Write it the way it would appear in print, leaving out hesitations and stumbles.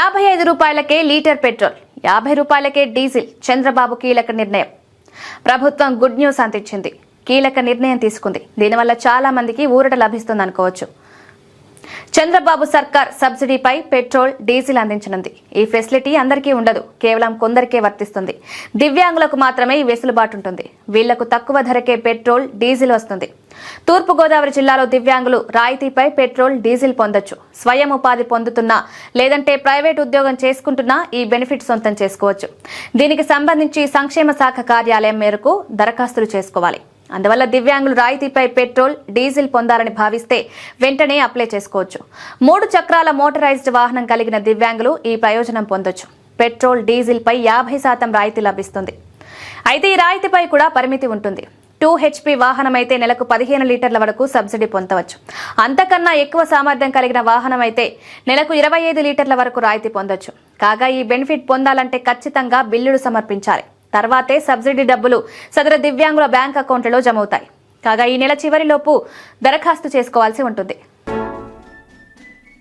55 రూపాయలకే litre petrol, 50 రూపాయలకే diesel. Chandrababu కీలక నిర్ణయం. ప్రభుత్వం గుడ్ న్యూస్ అందించింది. కీలక నిర్ణయం తీసుకుంది. దీనివల్ల చాలా మందికి ఊరట లభిస్తుంది అనుకోవచ్చు. చంద్రబాబు సర్కార్ సబ్సిడీపై పెట్రోల్, డీజిల్ అందించనుంది. ఈ ఫెసిలిటీ అందరికీ ఉండదు, కేవలం కొందరికే వర్తిస్తుంది. దివ్యాంగులకు మాత్రమే ఈ వెసులుబాటు ఉంటుంది. వీళ్లకు తక్కువ ధరకే పెట్రోల్, డీజిల్ వస్తుంది. తూర్పు గోదావరి జిల్లాలో దివ్యాంగులు రాయితీపై పెట్రోల్, డీజిల్ పొందొచ్చు. స్వయం ఉపాధి పొందుతున్నా లేదంటే ప్రైవేట్ ఉద్యోగం చేసుకుంటున్నా ఈ బెనిఫిట్ సొంతం చేసుకోవచ్చు. దీనికి సంబంధించి సంక్షేమ శాఖ కార్యాలయం మేరకు దరఖాస్తులు చేసుకోవాలి. అందువల్ల దివ్యాంగులు రాయితీపై పెట్రోల్, డీజిల్ పొందాలని భావిస్తే వెంటనే అప్లై చేసుకోవచ్చు. 3 చక్రాల మోటరైజ్డ్ వాహనం కలిగిన దివ్యాంగులు ఈ ప్రయోజనం పొందొచ్చు. పెట్రోల్, డీజిల్ పై 50% రాయితీ లభిస్తుంది. అయితే ఈ రాయితీపై కూడా పరిమితి ఉంటుంది. 2 HP వాహనం అయితే నెలకు 15 లీటర్ల వరకు సబ్సిడీ పొందవచ్చు. అంతకన్నా ఎక్కువ సామర్థ్యం కలిగిన వాహనం అయితే నెలకు 25 లీటర్ల వరకు రాయితీ పొందొచ్చు. కాగా ఈ బెనిఫిట్ పొందాలంటే ఖచ్చితంగా బిల్లులు సమర్పించాలి. తర్వాతే సబ్సిడీ డబ్బులు సదరు దివ్యాంగుల బ్యాంక్ అకౌంట్లలో జమ అవుతాయి. కాగా ఈ నెల చివరిలోపు దరఖాస్తు చేసుకోవాల్సి ఉంటుంది.